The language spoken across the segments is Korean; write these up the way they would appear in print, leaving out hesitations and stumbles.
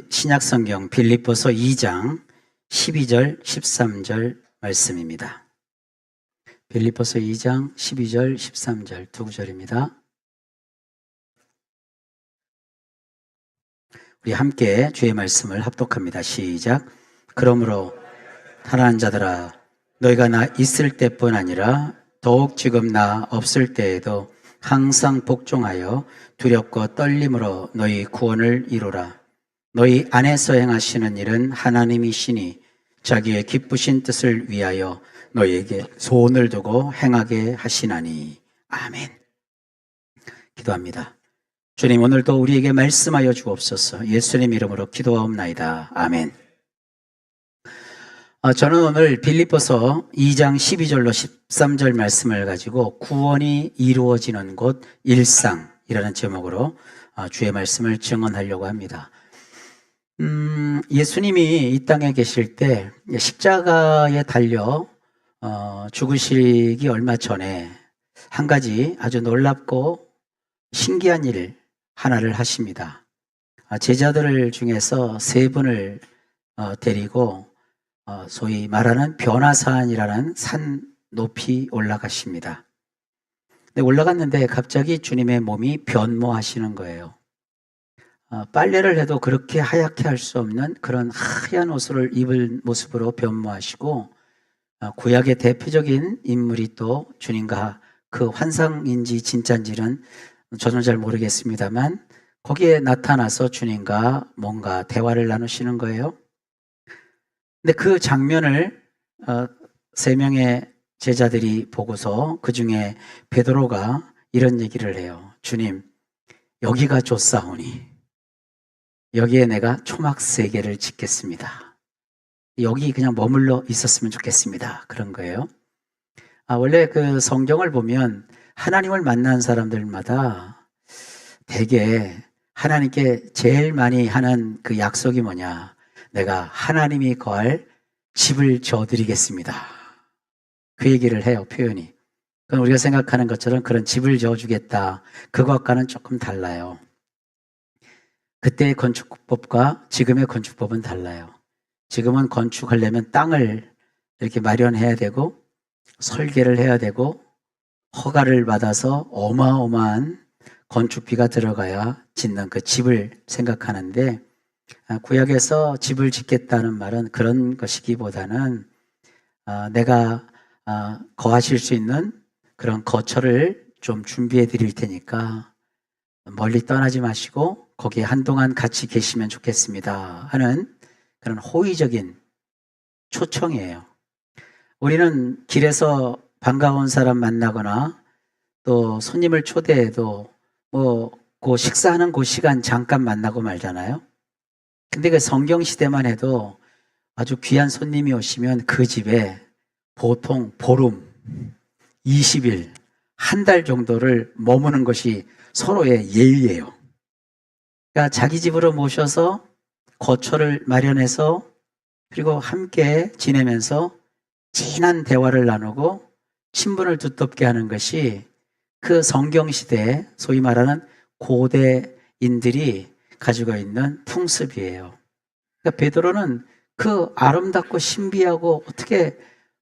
신약성경 빌립보서 2장 12절 13절 말씀입니다. 빌립보서 2장 12절 13절 두 구절입니다. 우리 함께 주의 말씀을 합독합니다. 시작. 그러므로 하나님 자들아, 너희가 나 있을 때뿐 아니라 더욱 지금 나 없을 때에도 항상 복종하여 두렵고 떨림으로 너희 구원을 이루라. 너희 안에서 행하시는 일은 하나님이시니 자기의 기쁘신 뜻을 위하여 너희에게 소원을 두고 행하게 하시나니. 아멘. 기도합니다. 주님, 오늘도 우리에게 말씀하여 주옵소서. 예수님 이름으로 기도하옵나이다. 아멘. 저는 오늘 빌립보서 2장 12절로 13절 말씀을 가지고 구원이 이루어지는 곳 일상이라는 제목으로 주의 말씀을 증언하려고 합니다. 예수님이 이 땅에 계실 때 십자가에 달려 죽으시기 얼마 전에 한 가지 아주 놀랍고 신기한 일 하나를 하십니다. 제자들 중에서 세 분을 데리고 소위 말하는 변화산이라는 산 높이 올라가십니다. 근데 올라갔는데 갑자기 주님의 몸이 변모하시는 거예요. 빨래를 해도 그렇게 하얗게 할 수 없는 그런 하얀 옷을 입을 모습으로 변모하시고, 구약의 대표적인 인물이 또 주님과 그 환상인지 진짜인지는 저는 잘 모르겠습니다만 거기에 나타나서 주님과 뭔가 대화를 나누시는 거예요. 근데 그 장면을 세 명의 제자들이 보고서 그 중에 베드로가 이런 얘기를 해요. 주님, 여기가 좋사오니 여기에 내가 초막 3개를 짓겠습니다. 여기 그냥 머물러 있었으면 좋겠습니다. 그런 거예요. 원래 그 성경을 보면 하나님을 만난 사람들마다 대개 하나님께 제일 많이 하는 그 약속이 뭐냐? 내가 하나님이 거할 집을 지어드리겠습니다. 그 얘기를 해요, 표현이. 그럼 우리가 생각하는 것처럼 그런 집을 지어주겠다, 그것과는 조금 달라요. 그때의 건축법과 지금의 건축법은 달라요. 지금은 건축하려면 땅을 이렇게 마련해야 되고 설계를 해야 되고 허가를 받아서 어마어마한 건축비가 들어가야 짓는 그 집을 생각하는데, 구약에서 집을 짓겠다는 말은 그런 것이기보다는 내가 거하실 수 있는 그런 거처를 좀 준비해 드릴 테니까 멀리 떠나지 마시고 거기에 한동안 같이 계시면 좋겠습니다 하는 그런 호의적인 초청이에요. 우리는 길에서 반가운 사람 만나거나 또 손님을 초대해도 그 식사하는 그 시간 잠깐 만나고 말잖아요. 근데 그 성경 시대만 해도 아주 귀한 손님이 오시면 그 집에 보통 보름, 20일, 한 달 정도를 머무는 것이 서로의 예의예요. 그러니까 자기 집으로 모셔서 거처를 마련해서 그리고 함께 지내면서 진한 대화를 나누고 친분을 두텁게 하는 것이 그 성경 시대에 소위 말하는 고대인들이 가지고 있는 풍습이에요. 그러니까 베드로는 그 아름답고 신비하고 어떻게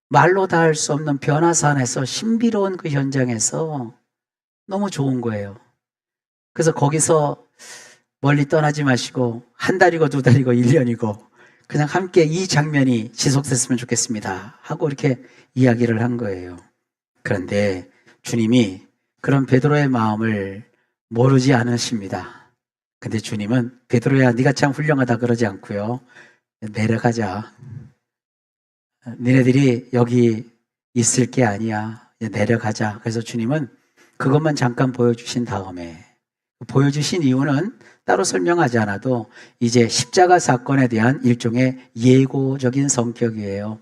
말로 다 할 수 없는 변화산에서 신비로운 그 현장에서 너무 좋은 거예요. 그래서 거기서 멀리 떠나지 마시고 한 달이고 두 달이고 1년이고 그냥 함께 이 장면이 지속됐으면 좋겠습니다 하고 이렇게 이야기를 한 거예요. 그런데 주님이 그런 베드로의 마음을 모르지 않으십니다. 근데 주님은 베드로야, 네가 참 훌륭하다 그러지 않고요, 내려가자. 니네들이 여기 있을 게 아니야. 내려가자. 그래서 주님은 그것만 잠깐 보여주신 다음에, 보여주신 이유는 따로 설명하지 않아도 이제 십자가 사건에 대한 일종의 예고적인 성격이에요.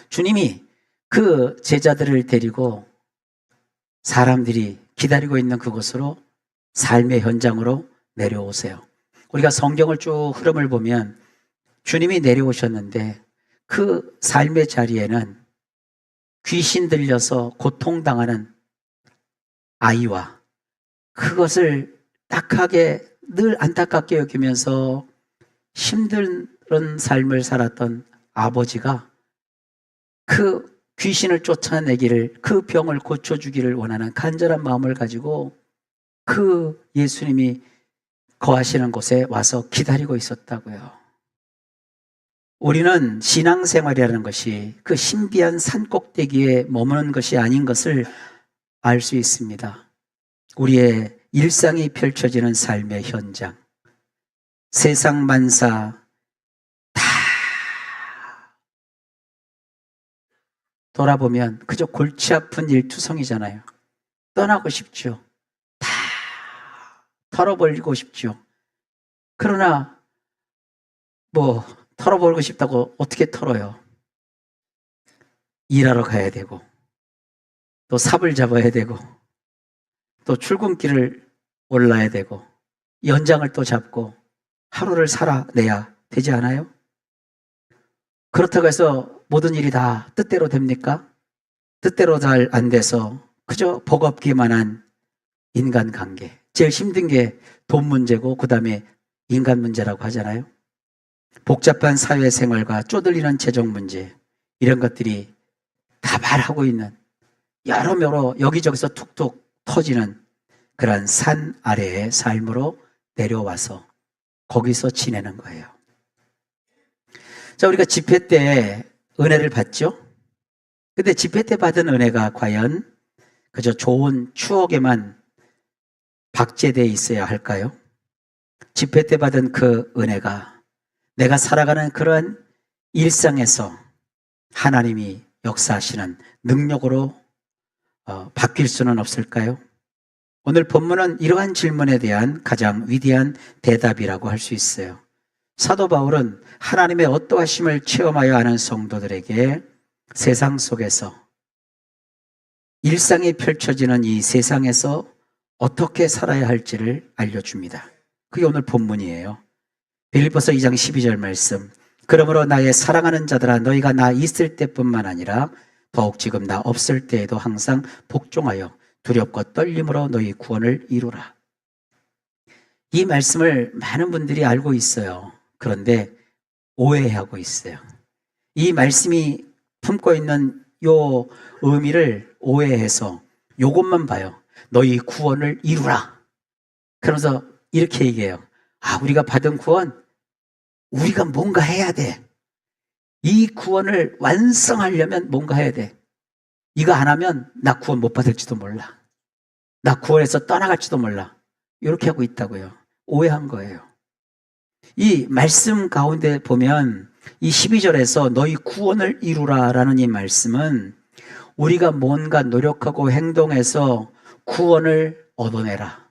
주님이 그 제자들을 데리고 사람들이 기다리고 있는 그곳으로, 삶의 현장으로 내려오세요. 우리가 성경을 쭉 흐름을 보면 주님이 내려오셨는데 그 삶의 자리에는 귀신 들려서 고통당하는 아이와 그것을 딱하게 늘 안타깝게 여기면서 힘든 삶을 살았던 아버지가 그 귀신을 쫓아내기를, 그 병을 고쳐주기를 원하는 간절한 마음을 가지고 그 예수님이 거하시는 곳에 와서 기다리고 있었다고요. 우리는 신앙생활이라는 것이 그 신비한 산꼭대기에 머무는 것이 아닌 것을 알 수 있습니다. 우리의 일상이 펼쳐지는 삶의 현장, 세상 만사 다 돌아보면 그저 골치 아픈 일투성이잖아요. 떠나고 싶죠. 다 털어버리고 싶죠. 그러나 털어버리고 싶다고 어떻게 털어요? 일하러 가야 되고, 또 삽을 잡아야 되고, 또 출근길을 올라야 되고, 연장을 또 잡고 하루를 살아내야 되지 않아요? 그렇다고 해서 모든 일이 다 뜻대로 됩니까? 뜻대로 잘 안 돼서 그저 버겁기만 한 인간관계. 제일 힘든 게 돈 문제고 그 다음에 인간 문제라고 하잖아요. 복잡한 사회생활과 쪼들리는 재정 문제, 이런 것들이 다발하고 있는 여러모로 여기저기서 툭툭 터지는 그런 산 아래의 삶으로 내려와서 거기서 지내는 거예요. 자, 우리가 집회 때 은혜를 받죠? 근데 집회 때 받은 은혜가 과연 그저 좋은 추억에만 박제되어 있어야 할까요? 집회 때 받은 그 은혜가 내가 살아가는 그러한 일상에서 하나님이 역사하시는 능력으로 바뀔 수는 없을까요? 오늘 본문은 이러한 질문에 대한 가장 위대한 대답이라고 할 수 있어요. 사도 바울은 하나님의 어떠하심을 체험하여 아는 성도들에게 세상 속에서, 일상이 펼쳐지는 이 세상에서 어떻게 살아야 할지를 알려줍니다. 그게 오늘 본문이에요. 빌립보서 2장 12절 말씀. 그러므로 나의 사랑하는 자들아, 너희가 나 있을 때뿐만 아니라 더욱 지금 나 없을 때에도 항상 복종하여 두렵고 떨림으로 너희 구원을 이루라. 이 말씀을 많은 분들이 알고 있어요. 그런데 오해하고 있어요. 이 말씀이 품고 있는 요 의미를 오해해서 요것만 봐요. 너희 구원을 이루라. 그러면서 이렇게 얘기해요. 우리가 받은 구원, 우리가 뭔가 해야 돼. 이 구원을 완성하려면 뭔가 해야 돼. 이거 안 하면 나 구원 못 받을지도 몰라. 나 구원에서 떠나갈지도 몰라. 이렇게 하고 있다고요. 오해한 거예요. 이 말씀 가운데 보면 이 12절에서 너희 구원을 이루라라는 이 말씀은 우리가 뭔가 노력하고 행동해서 구원을 얻어내라,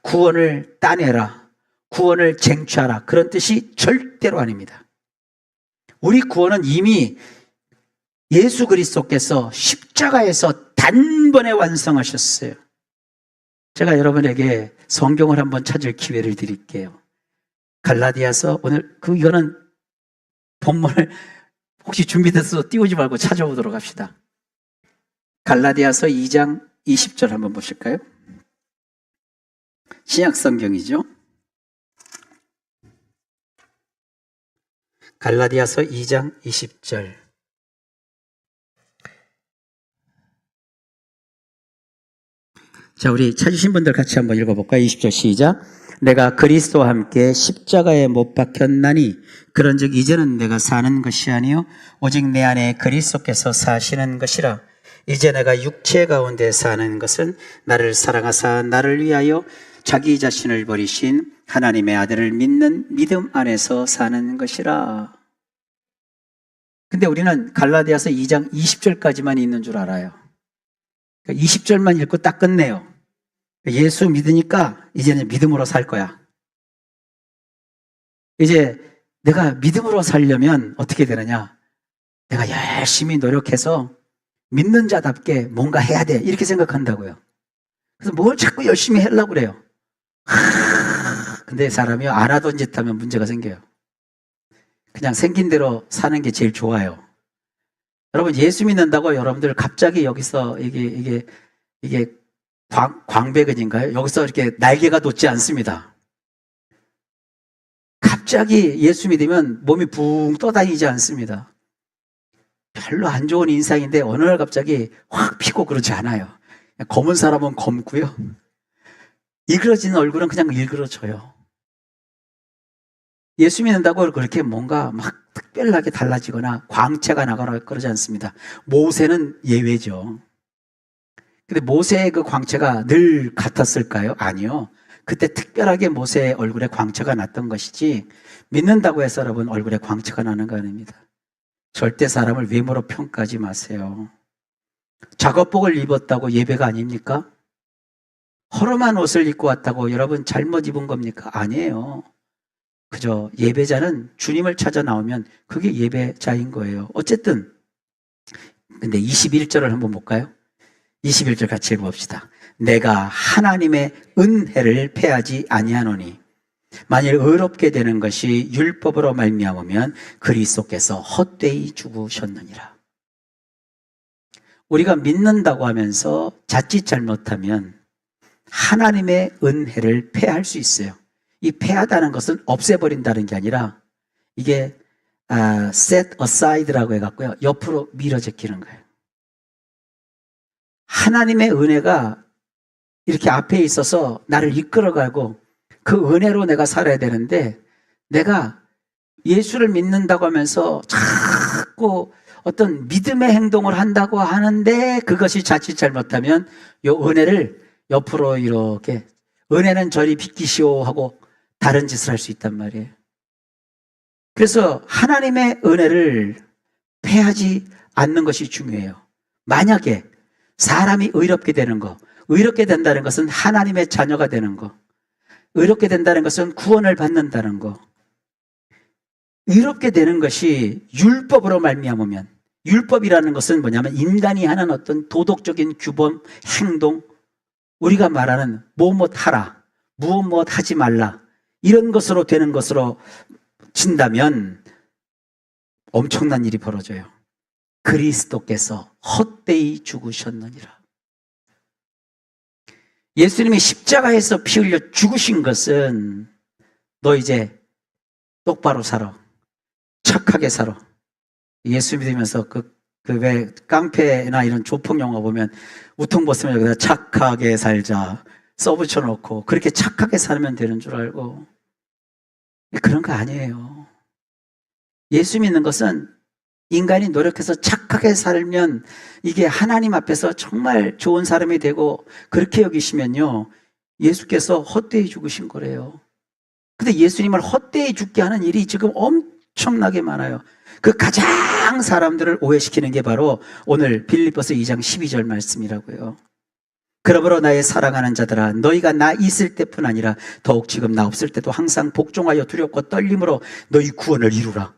구원을 따내라, 구원을 쟁취하라, 그런 뜻이 절대로 아닙니다. 우리 구원은 이미 예수 그리스도께서 십자가에서 단번에 완성하셨어요. 제가 여러분에게 성경을 한번 찾을 기회를 드릴게요. 갈라디아서, 오늘 이거는 본문을 혹시 준비돼서 띄우지 말고 찾아보도록 합시다. 갈라디아서 2장 20절 한번 보실까요? 신약 성경이죠. 갈라디아서 2장 20절. 자, 우리 찾으신 분들 같이 한번 읽어볼까요? 20절 시작. 내가 그리스도와 함께 십자가에 못 박혔나니 그런즉 이제는 내가 사는 것이 아니요 오직 내 안에 그리스도께서 사시는 것이라. 이제 내가 육체 가운데 사는 것은 나를 사랑하사 나를 위하여 자기 자신을 버리신 하나님의 아들을 믿는 믿음 안에서 사는 것이라. 근데 우리는 갈라디아서 2장 20절까지만 있는 줄 알아요. 20절만 읽고 딱 끝내요. 예수 믿으니까 이제는 믿음으로 살 거야. 이제 내가 믿음으로 살려면 어떻게 되느냐? 내가 열심히 노력해서 믿는 자답게 뭔가 해야 돼, 이렇게 생각한다고요. 그래서 뭘 자꾸 열심히 하려고 그래요. 근데 사람이 안 하던 짓 하면 문제가 생겨요. 그냥 생긴 대로 사는 게 제일 좋아요. 여러분, 예수 믿는다고 여러분들 갑자기 여기서 이게 광배근인가요? 여기서 이렇게 날개가 돋지 않습니다. 갑자기 예수 믿으면 몸이 붕 떠다니지 않습니다. 별로 안 좋은 인상인데 어느 날 갑자기 확 피고 그러지 않아요. 검은 사람은 검고요. 일그러진 얼굴은 그냥 일그러져요. 예수 믿는다고 그렇게 뭔가 막 특별하게 달라지거나 광채가 나거나 그러지 않습니다. 모세는 예외죠. 근데 모세의 그 광채가 늘 같았을까요? 아니요. 그때 특별하게 모세의 얼굴에 광채가 났던 것이지 믿는다고 해서 여러분 얼굴에 광채가 나는 거 아닙니다. 절대 사람을 외모로 평가하지 마세요. 작업복을 입었다고 예배가 아닙니까? 허름한 옷을 입고 왔다고 여러분 잘못 입은 겁니까? 아니에요. 그저 예배자는 주님을 찾아 나오면 그게 예배자인 거예요. 어쨌든 근데 21절을 한번 볼까요? 21절 같이 읽어봅시다. 내가 하나님의 은혜를 패하지 아니하노니 만일 의롭게 되는 것이 율법으로 말미암으면 그리스도께서 헛되이 죽으셨느니라. 우리가 믿는다고 하면서 자칫 잘못하면 하나님의 은혜를 패할 수 있어요. 이 패하다는 것은 없애버린다는 게 아니라 이게 set aside라고 해갖고요. 옆으로 밀어 제끼는 거예요. 하나님의 은혜가 이렇게 앞에 있어서 나를 이끌어가고 그 은혜로 내가 살아야 되는데 내가 예수를 믿는다고 하면서 자꾸 어떤 믿음의 행동을 한다고 하는데 그것이 자칫 잘못하면 이 은혜를 옆으로 이렇게 은혜는 저리 비키시오 하고 다른 짓을 할 수 있단 말이에요. 그래서 하나님의 은혜를 패하지 않는 것이 중요해요. 만약에 사람이 의롭게 되는 거, 의롭게 된다는 것은 하나님의 자녀가 되는 거, 의롭게 된다는 것은 구원을 받는다는 거, 의롭게 되는 것이 율법으로 말미암으면, 율법이라는 것은 뭐냐면 인간이 하는 어떤 도덕적인 규범, 행동, 우리가 말하는 무엇 하라, 무엇 하지 말라 이런 것으로 되는 것으로 친다면 엄청난 일이 벌어져요. 그리스도께서 헛되이 죽으셨느니라. 예수님이 십자가에서 피 흘려 죽으신 것은 너 이제 똑바로 살아, 착하게 살아. 예수 믿으면서 왜 깡패나 이런 조폭 영화 보면 우통 벗으면 여기다 착하게 살자 써붙여 놓고 그렇게 착하게 살면 되는 줄 알고 그런 거 아니에요. 예수 믿는 것은 인간이 노력해서 착하게 살면 이게 하나님 앞에서 정말 좋은 사람이 되고 그렇게 여기시면요 예수께서 헛되이 죽으신 거래요. 근데 예수님을 헛되이 죽게 하는 일이 지금 엄청나게 많아요. 그 가장 사람들을 오해시키는 게 바로 오늘 빌립보서 2장 12절 말씀이라고요. 그러므로 나의 사랑하는 자들아 너희가 나 있을 때뿐 아니라 더욱 지금 나 없을 때도 항상 복종하여 두렵고 떨림으로 너희 구원을 이루라.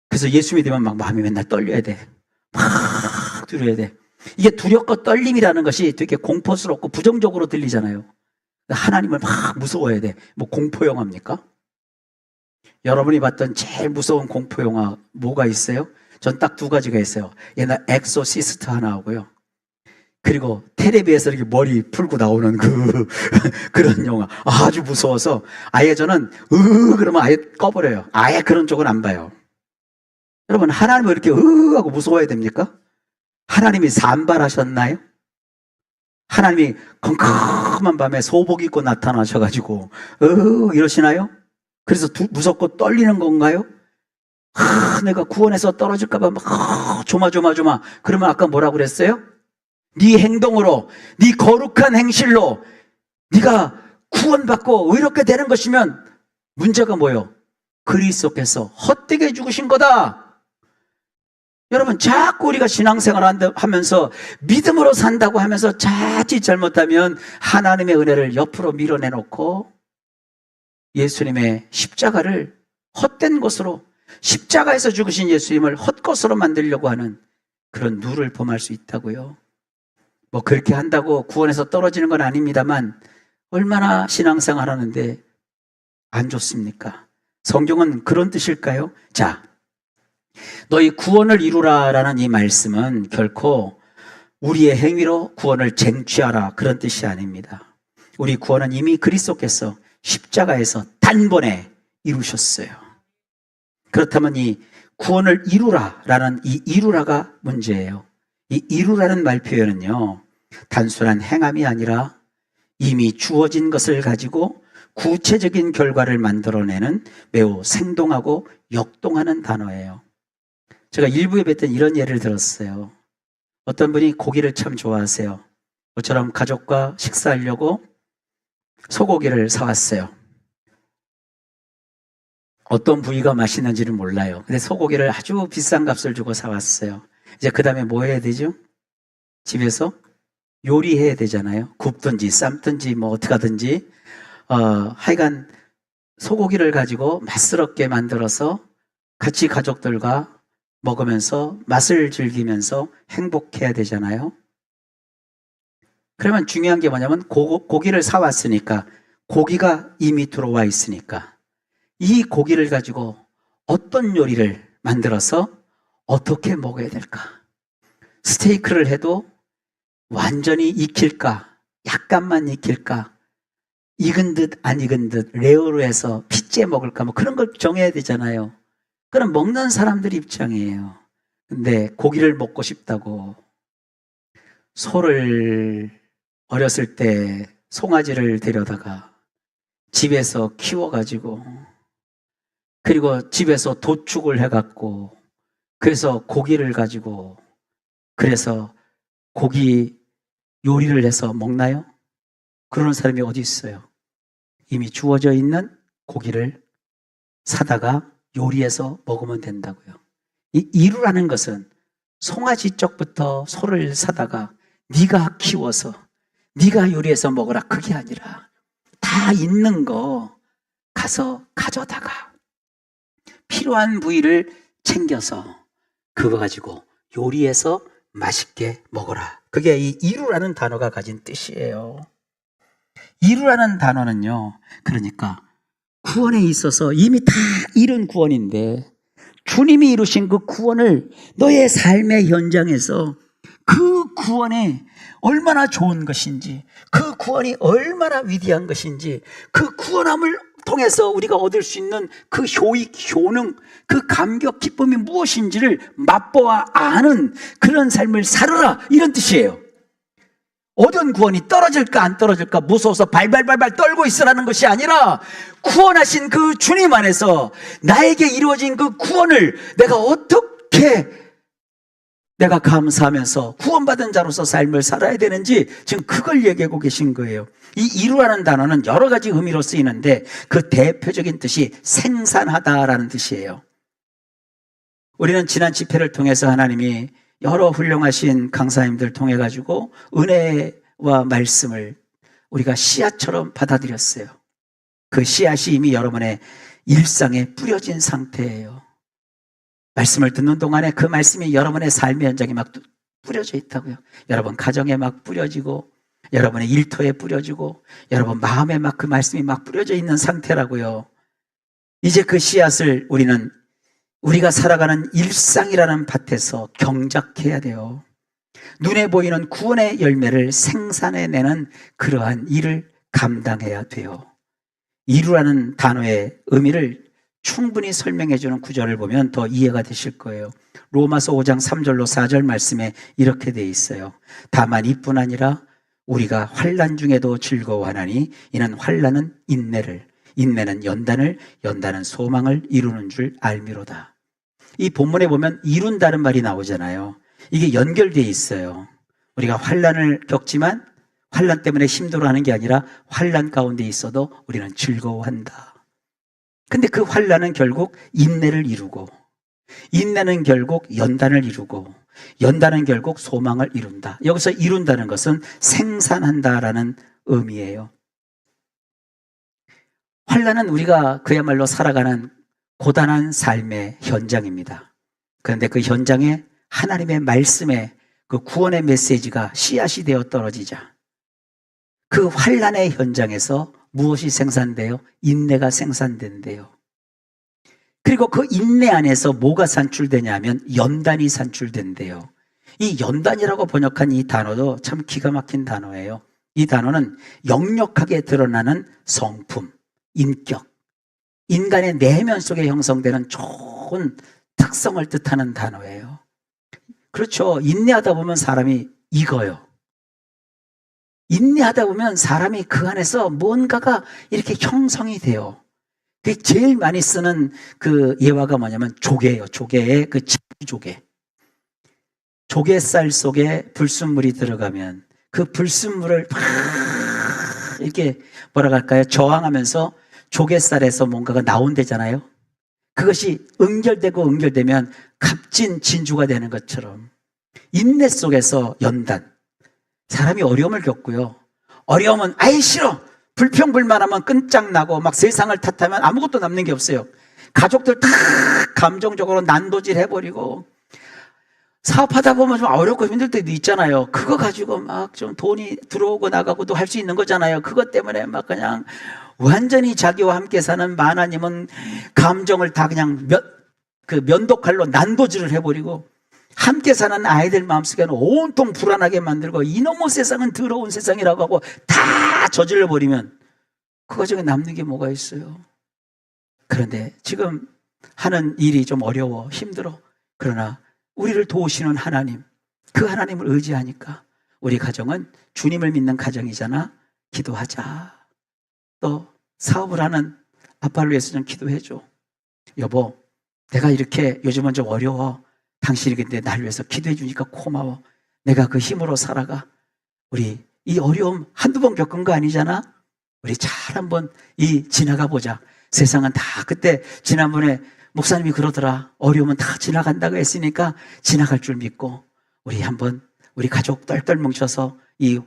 그래서 예수 믿으면 막 마음이 맨날 떨려야 돼. 막 두려워야 돼. 이게 두렵고 떨림이라는 것이 되게 공포스럽고 부정적으로 들리잖아요. 하나님을 막 무서워해야 돼. 뭐 공포 영화입니까? 여러분이 봤던 제일 무서운 공포 영화 뭐가 있어요? 전 딱 두 가지가 있어요. 옛날 엑소시스트 하나 하고요. 그리고 텔레비에서 이렇게 머리 풀고 나오는 그런 영화. 아주 무서워서 아예 저는 그러면 아예 꺼버려요. 아예 그런 쪽은 안 봐요. 여러분 하나님을 이렇게 하고 무서워야 됩니까? 하나님이 산발하셨나요? 하나님이 컴컴한 밤에 소복 입고 나타나셔가지고 이러시나요? 그래서 무섭고 떨리는 건가요? 내가 구원에서 떨어질까봐 막 조마조마 그러면 아까 뭐라고 그랬어요? 네 행동으로 네 거룩한 행실로 네가 구원받고 의롭게 되는 것이면 문제가 뭐예요? 그리스도께서 헛되게 죽으신 거다. 여러분 자꾸 우리가 신앙생활 하면서 믿음으로 산다고 하면서 자칫 잘못하면 하나님의 은혜를 옆으로 밀어내놓고 예수님의 십자가를 헛된 것으로 십자가에서 죽으신 예수님을 헛것으로 만들려고 하는 그런 누를 범할 수 있다고요. 뭐 그렇게 한다고 구원에서 떨어지는 건 아닙니다만 얼마나 신앙생활 하는데 안 좋습니까? 성경은 그런 뜻일까요? 자, 너희 구원을 이루라라는 이 말씀은 결코 우리의 행위로 구원을 쟁취하라 그런 뜻이 아닙니다. 우리 구원은 이미 그리스도께서 십자가에서 단번에 이루셨어요. 그렇다면 이 구원을 이루라라는 이 이루라가 문제예요. 이 이루라는 말 표현은요, 단순한 행함이 아니라 이미 주어진 것을 가지고 구체적인 결과를 만들어내는 매우 생동하고 역동하는 단어예요. 제가 일부에 뵀던 이런 예를 들었어요. 어떤 분이 고기를 참 좋아하세요. 저처럼 가족과 식사하려고 소고기를 사왔어요. 어떤 부위가 맛있는지는 몰라요. 근데 소고기를 아주 비싼 값을 주고 사왔어요. 이제 그 다음에 뭐 해야 되죠? 집에서 요리해야 되잖아요. 굽든지 삶든지 뭐 어떻게 하든지 하여간 소고기를 가지고 맛스럽게 만들어서 같이 가족들과 먹으면서 맛을 즐기면서 행복해야 되잖아요. 그러면 중요한 게 뭐냐면 고기를 사왔으니까, 고기가 이미 들어와 있으니까 이 고기를 가지고 어떤 요리를 만들어서 어떻게 먹어야 될까? 스테이크를 해도 완전히 익힐까? 약간만 익힐까? 익은 듯 안 익은 듯 레어로 해서 핏째 먹을까? 뭐 그런 걸 정해야 되잖아요. 그럼 먹는 사람들 입장이에요. 근데 고기를 먹고 싶다고 소를 어렸을 때 송아지를 데려다가 집에서 키워가지고, 그리고 집에서 도축을 해갖고, 그래서 고기를 가지고, 그래서 고기 요리를 해서 먹나요? 그러는 사람이 어디 있어요? 이미 주어져 있는 고기를 사다가 요리해서 먹으면 된다고요. 이 이루라는 것은 송아지 쪽부터 소를 사다가 네가 키워서 네가 요리해서 먹어라, 그게 아니라 다 있는 거 가서 가져다가 필요한 부위를 챙겨서 그거 가지고 요리해서 맛있게 먹어라. 그게 이 이루라는 단어가 가진 뜻이에요. 이루라는 단어는요, 그러니까 구원에 있어서 이미 다 이룬 구원인데 주님이 이루신 그 구원을 너의 삶의 현장에서 그 구원이 얼마나 좋은 것인지, 그 구원이 얼마나 위대한 것인지, 그 구원함을 통해서 우리가 얻을 수 있는 그 효익, 효능, 그 감격, 기쁨이 무엇인지를 맛보아 아는 그런 삶을 살아라, 이런 뜻이에요. 얻은 구원이 떨어질까 안 떨어질까 무서워서 발발발발 떨고 있으라는 것이 아니라, 구원하신 그 주님 안에서 나에게 이루어진 그 구원을 내가 어떻게 내가 감사하면서 구원받은 자로서 삶을 살아야 되는지, 지금 그걸 얘기하고 계신 거예요. 이 이루라는 단어는 여러 가지 의미로 쓰이는데 그 대표적인 뜻이 생산하다라는 뜻이에요. 우리는 지난 집회를 통해서 하나님이 여러 훌륭하신 강사님들 통해 가지고 은혜와 말씀을 우리가 씨앗처럼 받아들였어요. 그 씨앗이 이미 여러분의 일상에 뿌려진 상태예요. 말씀을 듣는 동안에 그 말씀이 여러분의 삶의 현장에 막 뿌려져 있다고요. 여러분 가정에 막 뿌려지고, 여러분의 일터에 뿌려지고, 여러분 마음에 막 그 말씀이 막 뿌려져 있는 상태라고요. 이제 그 씨앗을 우리는 우리가 살아가는 일상이라는 밭에서 경작해야 돼요. 눈에 보이는 구원의 열매를 생산해내는 그러한 일을 감당해야 돼요. 이루라는 단어의 의미를 충분히 설명해주는 구절을 보면 더 이해가 되실 거예요. 로마서 5장 3절로 4절 말씀에 이렇게 돼 있어요. 다만 이뿐 아니라 우리가 환난 중에도 즐거워하나니 이는 환난은 인내를, 인내는 연단을, 연단은 소망을 이루는 줄 알미로다. 이 본문에 보면 이룬다는 말이 나오잖아요. 이게 연결되어 있어요. 우리가 환난을 겪지만 환난 때문에 힘들어하는 게 아니라 환난 가운데 있어도 우리는 즐거워한다. 근데 그 환난은 결국 인내를 이루고, 인내는 결국 연단을 이루고, 연단은 결국 소망을 이룬다. 여기서 이룬다는 것은 생산한다라는 의미예요. 환난은 우리가 그야말로 살아가는 고단한 삶의 현장입니다. 그런데 그 현장에 하나님의 말씀에 그 구원의 메시지가 씨앗이 되어 떨어지자 그 환난의 현장에서 무엇이 생산돼요? 인내가 생산된대요. 그리고 그 인내 안에서 뭐가 산출되냐면 연단이 산출된대요. 이 연단이라고 번역한 이 단어도 참 기가 막힌 단어예요. 이 단어는 역력하게 드러나는 성품, 인격, 인간의 내면 속에 형성되는 좋은 특성을 뜻하는 단어예요. 그렇죠. 인내하다 보면 사람이 익어요. 인내하다 보면 사람이 그 안에서 뭔가가 이렇게 형성이 돼요. 그 제일 많이 쓰는 그 예화가 뭐냐면 조개예요. 조개의 그 조개. 조개쌀 속에 불순물이 들어가면 그 불순물을 막 이렇게 뭐라 할까요? 저항하면서 조개쌀에서 뭔가가 나온대잖아요. 그것이 응결되면 값진 진주가 되는 것처럼 인내 속에서 연단. 사람이 어려움을 겪고요. 어려움은 아예 싫어. 불평불만하면 끈짝나고 막 세상을 탓하면 아무것도 남는 게 없어요. 가족들 다 감정적으로 난도질 해버리고 사업하다 보면 좀 어렵고 힘들 때도 있잖아요. 그거 가지고 막 좀 돈이 들어오고 나가고도 할 수 있는 거잖아요. 그것 때문에 막 그냥 완전히 자기와 함께 사는 하나님은 감정을 다 그냥 면도칼로 난도질을 해버리고 함께 사는 아이들 마음속에는 온통 불안하게 만들고 이놈의 세상은 더러운 세상이라고 하고 다 저질러 버리면 그 과정에 남는 게 뭐가 있어요? 그런데 지금 하는 일이 좀 어려워 힘들어. 그러나 우리를 도우시는 하나님, 그 하나님을 의지하니까 우리 가정은 주님을 믿는 가정이잖아. 기도하자. 또 사업을 하는 아빠를 위해서 좀 기도해줘. 여보, 내가 이렇게 요즘은 좀 어려워. 당신이 근데 날 위해서 기도해 주니까 고마워. 내가 그 힘으로 살아가. 우리 이 어려움 한두 번 겪은 거 아니잖아. 우리 잘 한번 지나가 보자. 세상은 다 그때 지난번에 목사님이 그러더라. 어려움은 다 지나간다고 했으니까 지나갈 줄 믿고 우리 한번 우리 가족 똘똘 뭉쳐서 이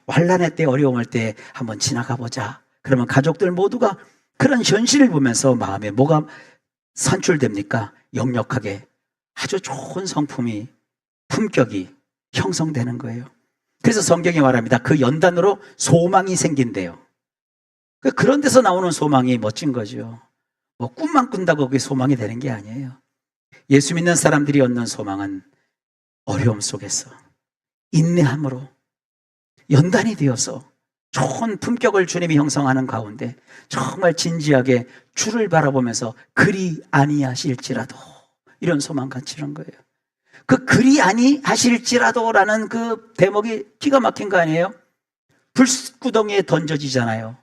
환난의 때 어려움할 때 한번 지나가 보자. 그러면 가족들 모두가 그런 현실을 보면서 마음에 뭐가 산출됩니까? 역력하게 아주 좋은 성품이 품격이 형성되는 거예요. 그래서 성경이 말합니다. 그 연단으로 소망이 생긴대요. 그런 데서 나오는 소망이 멋진 거죠. 뭐 꿈만 꾼다고 그게 소망이 되는 게 아니에요. 예수 믿는 사람들이 얻는 소망은 어려움 속에서 인내함으로 연단이 되어서 좋은 품격을 주님이 형성하는 가운데 정말 진지하게 주를 바라보면서 그리 아니하실지라도 이런 소망 갖추는 거예요. 그 그리 아니하실지라도라는 그 대목이 기가 막힌 거 아니에요? 불구덩이에 던져지잖아요.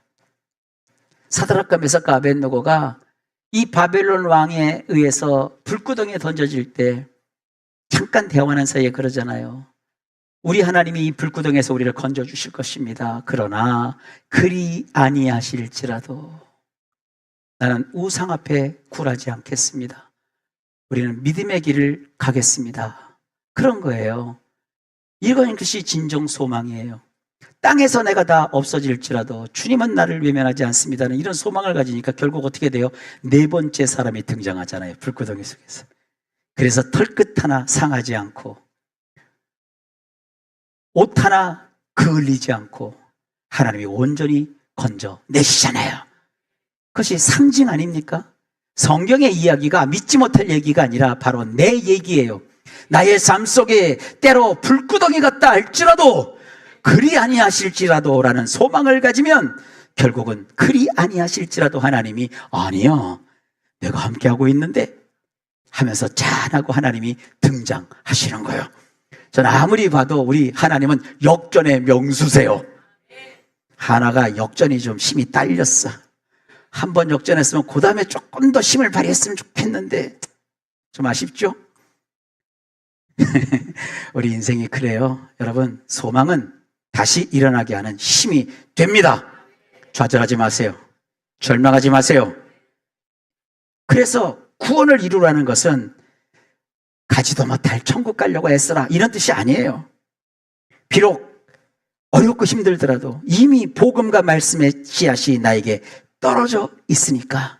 사드락과 메삭과 아벳느고가 이 바벨론 왕에 의해서 불구덩이에 던져질 때 잠깐 대화하는 사이에 그러잖아요. 우리 하나님이 이 불구덩이에서 우리를 건져주실 것입니다. 그러나 그리 아니하실지라도 나는 우상 앞에 굴하지 않겠습니다. 우리는 믿음의 길을 가겠습니다. 그런 거예요. 이건 것이 진정 소망이에요. 땅에서 내가 다 없어질지라도 주님은 나를 외면하지 않습니다는 이런 소망을 가지니까 결국 어떻게 돼요? 네 번째 사람이 등장하잖아요. 불구덩이 속에서. 그래서 털끝 하나 상하지 않고 옷 하나 그을리지 않고 하나님이 온전히 건져내시잖아요. 그것이 상징 아닙니까? 성경의 이야기가 믿지 못할 얘기가 아니라 바로 내 얘기예요. 나의 삶 속에 때로 불구덩이 같다 할지라도 그리 아니하실지라도 라는 소망을 가지면 결국은 그리 아니하실지라도 하나님이 아니요 내가 함께하고 있는데 하면서 짠하고 하나님이 등장하시는 거예요. 저는 아무리 봐도 우리 하나님은 역전의 명수세요. 하나가 역전이 좀 힘이 딸렸어. 한 번 역전했으면 그 다음에 조금 더 힘을 발휘했으면 좋겠는데 좀 아쉽죠? 우리 인생이 그래요. 여러분 소망은 다시 일어나게 하는 힘이 됩니다. 좌절하지 마세요. 절망하지 마세요. 그래서 구원을 이루라는 것은 가지도 못할 천국 가려고 애써라 이런 뜻이 아니에요. 비록 어렵고 힘들더라도 이미 복음과 말씀의 씨앗이 나에게 떨어져 있으니까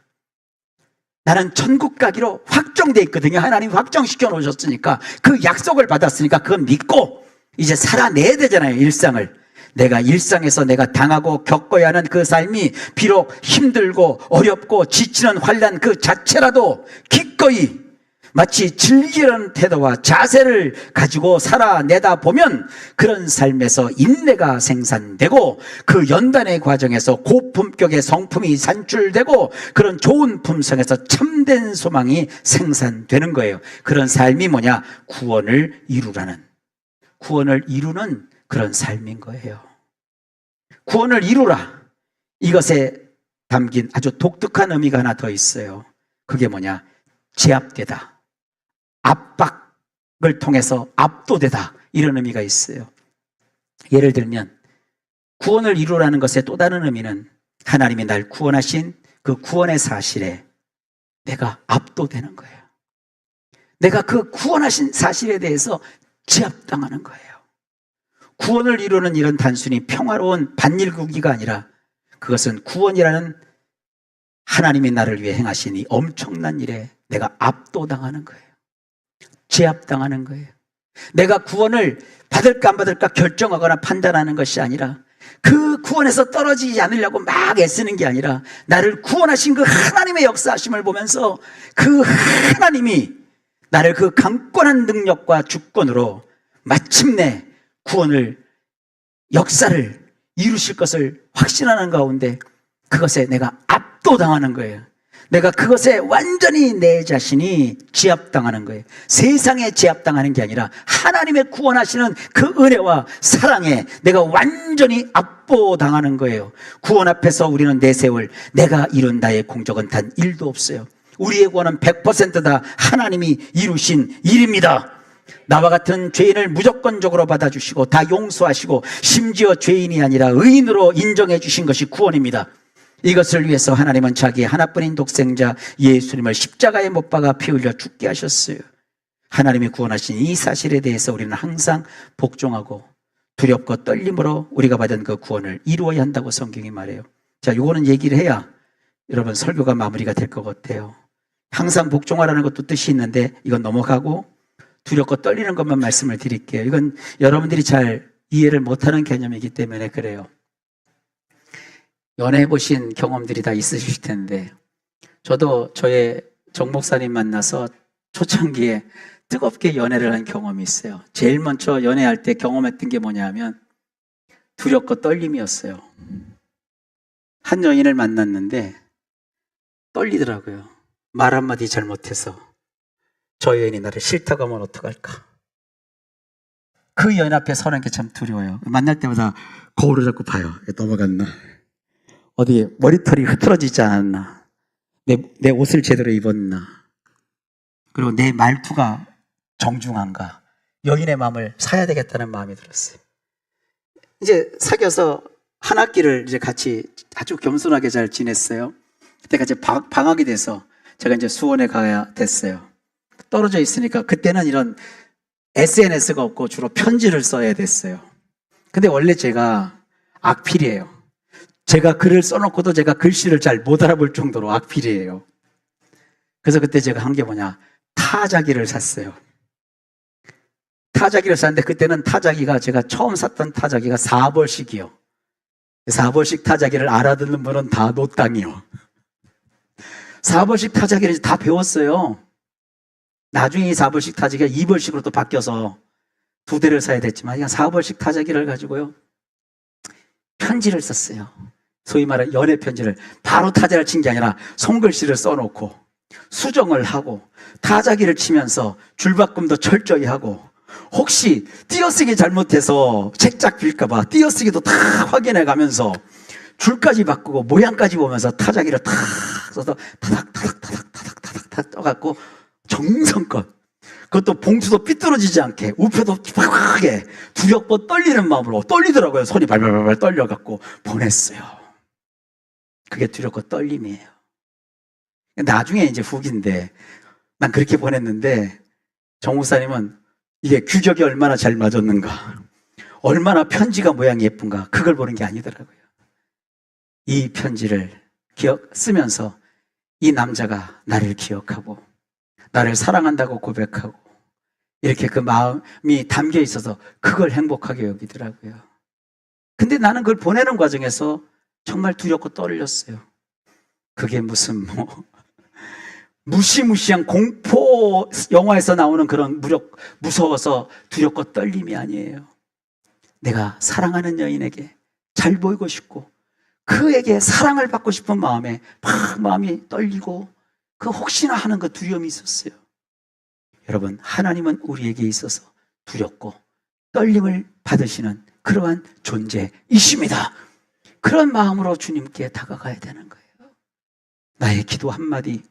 나는 천국 가기로 확정돼 있거든요. 하나님 확정시켜 놓으셨으니까 그 약속을 받았으니까 그건 믿고 이제 살아내야 되잖아요. 일상을. 내가 일상에서 내가 당하고 겪어야 하는 그 삶이 비록 힘들고 어렵고 지치는 환난 그 자체라도 기꺼이 마치 즐기는 태도와 자세를 가지고 살아내다 보면 그런 삶에서 인내가 생산되고 그 연단의 과정에서 고품격의 성품이 산출되고 그런 좋은 품성에서 참된 소망이 생산되는 거예요. 그런 삶이 뭐냐? 구원을 이루는 그런 삶인 거예요. 구원을 이루라. 이것에 담긴 아주 독특한 의미가 하나 더 있어요. 그게 뭐냐? 제압되다. 압박을 통해서 압도되다. 이런 의미가 있어요. 예를 들면 구원을 이루라는 것의 또 다른 의미는 하나님이 날 구원하신 그 구원의 사실에 내가 압도되는 거예요. 내가 그 구원하신 사실에 대해서 제압당하는 거예요. 구원을 이루는 일은 단순히 평화로운 반일구기가 아니라 그것은 구원이라는 하나님이 나를 위해 행하신 이 엄청난 일에 내가 압도당하는 거예요. 제압당하는 거예요. 내가 구원을 받을까 안 받을까 결정하거나 판단하는 것이 아니라 그 구원에서 떨어지지 않으려고 막 애쓰는 게 아니라 나를 구원하신 그 하나님의 역사하심을 보면서 그 하나님이 나를 그 강권한 능력과 주권으로 마침내 구원을 역사를 이루실 것을 확신하는 가운데 그것에 내가 압도당하는 거예요. 내가 그것에 완전히 내 자신이 제압당하는 거예요. 세상에 제압당하는 게 아니라 하나님의 구원하시는 그 은혜와 사랑에 내가 완전히 압도당하는 거예요. 구원 앞에서 우리는 내세울 내가 이룬 나의 공적은 단 1도 없어요. 우리의 구원은 100%다 하나님이 이루신 일입니다. 나와 같은 죄인을 무조건적으로 받아주시고 다 용서하시고 심지어 죄인이 아니라 의인으로 인정해 주신 것이 구원입니다. 이것을 위해서 하나님은 자기의 하나뿐인 독생자 예수님을 십자가에 못 박아 피 흘려 죽게 하셨어요. 하나님이 구원하신 이 사실에 대해서 우리는 항상 복종하고 두렵고 떨림으로 우리가 받은 그 구원을 이루어야 한다고 성경이 말해요. 자, 요거는 얘기를 해야 여러분 설교가 마무리가 될 것 같아요. 항상 복종하라는 것도 뜻이 있는데 이건 넘어가고 두렵고 떨리는 것만 말씀을 드릴게요. 이건 여러분들이 잘 이해를 못하는 개념이기 때문에 그래요. 연애해 보신 경험들이 다 있으실 텐데 저도 저의 정 목사님 만나서 초창기에 뜨겁게 연애를 한 경험이 있어요. 제일 먼저 연애할 때 경험했던 게 뭐냐면 두렵고 떨림이었어요. 한 여인을 만났는데 떨리더라고요. 말 한마디 잘못해서 저 여인이 나를 싫다고 하면 어떡할까. 그 여인 앞에 서는 게 참 두려워요. 만날 때마다 거울을 자꾸 봐요. 넘어갔나? 어디 머리털이 흐트러지지 않았나? 내 옷을 제대로 입었나? 그리고 내 말투가 정중한가? 여인의 마음을 사야 되겠다는 마음이 들었어요. 이제 사귀어서 한 학기를 이제 같이 아주 겸손하게 잘 지냈어요. 그때가 이제 방학이 돼서 제가 이제 수원에 가야 됐어요. 떨어져 있으니까 그때는 이런 SNS가 없고 주로 편지를 써야 됐어요. 근데 원래 제가 악필이에요. 제가 글을 써놓고도 제가 글씨를 잘 못 알아볼 정도로 악필이에요. 그래서 그때 제가 한 게 뭐냐, 타자기를 샀어요. 타자기를 샀는데 그때는 타자기가 제가 처음 샀던 타자기가 4벌씩이요. 4벌씩 타자기를 알아듣는 분은 다 노땅이요. 4벌씩 타자기를 다 배웠어요. 나중에 이 4벌씩 타자기가 2벌씩으로 또 바뀌어서 2대를 사야 됐지만 그냥 4벌씩 타자기를 가지고요 편지를 썼어요. 소위 말하는 연애 편지를 바로 타자를 친 게 아니라 손글씨를 써놓고 수정을 하고 타자기를 치면서 줄바꿈도 철저히 하고 혹시 띄어쓰기 잘못해서 책짝 빌까봐 띄어쓰기도 다 확인해 가면서 줄까지 바꾸고 모양까지 보면서 타자기를 탁 써서 타닥 떠갖고 정성껏 그것도 봉투도 삐뚤어지지 않게 우표도 팍하게 두렵고 떨리는 마음으로 떨리더라고요. 손이 발발발 떨려갖고 보냈어요. 그게 두렵고 떨림이에요. 나중에 이제 후기인데 난 그렇게 보냈는데 정 목사님은 이게 규격이 얼마나 잘 맞았는가, 얼마나 편지가 모양이 예쁜가 그걸 보는 게 아니더라고요. 이 편지를 쓰면서 이 남자가 나를 기억하고 나를 사랑한다고 고백하고 이렇게 그 마음이 담겨 있어서 그걸 행복하게 여기더라고요. 근데 나는 그걸 보내는 과정에서 정말 두렵고 떨렸어요. 그게 무슨 무시무시한 공포 두렵고, 영화에서 나오는 그런 무서워서 두렵고 떨림이 아니에요. 내가 사랑하는 여인에게 잘 보이고 싶고 그에게 사랑을 받고 싶은 마음에 막 마음이 떨리고 그 혹시나 하는 그 두려움이 있었어요. 여러분, 하나님은 우리에게 있어서 두렵고 떨림을 받으시는 그러한 존재이십니다. 그런 마음으로 주님께 다가가야 되는 거예요. 나의 기도 한마디,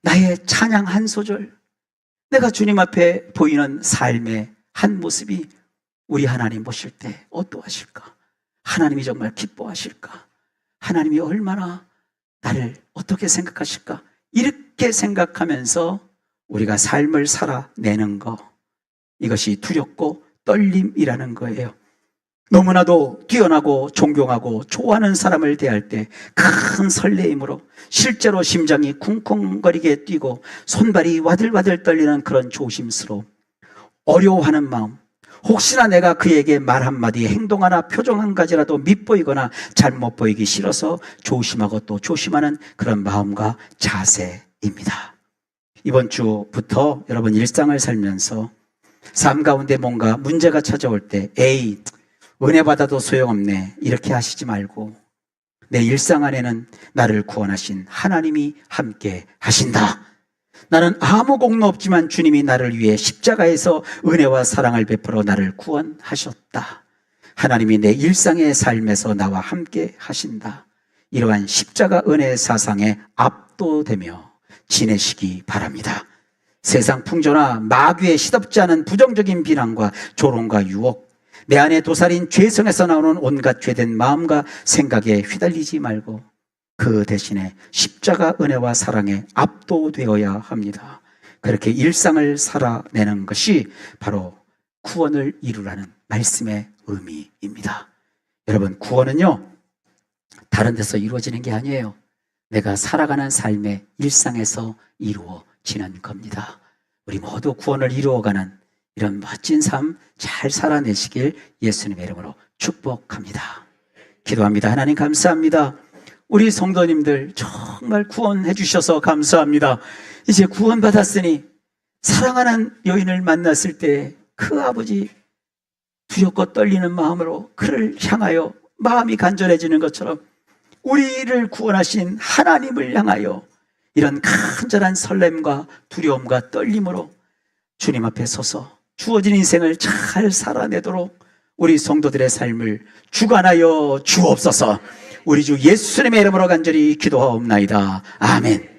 나의 찬양 한 소절, 내가 주님 앞에 보이는 삶의 한 모습이 우리 하나님 보실 때 어떠하실까? 하나님이 정말 기뻐하실까? 하나님이 얼마나 나를 어떻게 생각하실까? 이렇게 생각하면서 우리가 삶을 살아내는 거, 이것이 두렵고 떨림이라는 거예요. 너무나도 뛰어나고 존경하고 좋아하는 사람을 대할 때 큰 설레임으로 실제로 심장이 쿵쿵거리게 뛰고 손발이 와들와들 떨리는 그런 조심스러움, 어려워하는 마음, 혹시나 내가 그에게 말 한마디, 행동 하나, 표정 한 가지라도 밉보이거나 잘못 보이기 싫어서 조심하고 또 조심하는 그런 마음과 자세입니다. 이번 주부터 여러분 일상을 살면서 삶 가운데 뭔가 문제가 찾아올 때 에이, 은혜 받아도 소용없네, 이렇게 하시지 말고 내 일상 안에는 나를 구원하신 하나님이 함께 하신다. 나는 아무 공로 없지만 주님이 나를 위해 십자가에서 은혜와 사랑을 베풀어 나를 구원하셨다. 하나님이 내 일상의 삶에서 나와 함께 하신다. 이러한 십자가 은혜의 사상에 압도되며 지내시기 바랍니다. 세상 풍조나 마귀에 시덥지 않은 부정적인 비난과 조롱과 유혹, 내 안에 도살인 죄성에서 나오는 온갖 죄된 마음과 생각에 휘달리지 말고 그 대신에 십자가 은혜와 사랑에 압도되어야 합니다. 그렇게 일상을 살아내는 것이 바로 구원을 이루라는 말씀의 의미입니다. 여러분, 구원은요, 다른 데서 이루어지는 게 아니에요. 내가 살아가는 삶의 일상에서 이루어지는 겁니다. 우리 모두 구원을 이루어가는 이런 멋진 삶 잘 살아내시길 예수님의 이름으로 축복합니다. 기도합니다. 하나님 감사합니다. 우리 성도님들 정말 구원해 주셔서 감사합니다. 이제 구원받았으니 사랑하는 여인을 만났을 때 그 아버지 두렵고 떨리는 마음으로 그를 향하여 마음이 간절해지는 것처럼 우리를 구원하신 하나님을 향하여 이런 간절한 설렘과 두려움과 떨림으로 주님 앞에 서서 주어진 인생을 잘 살아내도록 우리 성도들의 삶을 주관하여 주옵소서. 우리 주 예수님의 이름으로 간절히 기도하옵나이다. 아멘.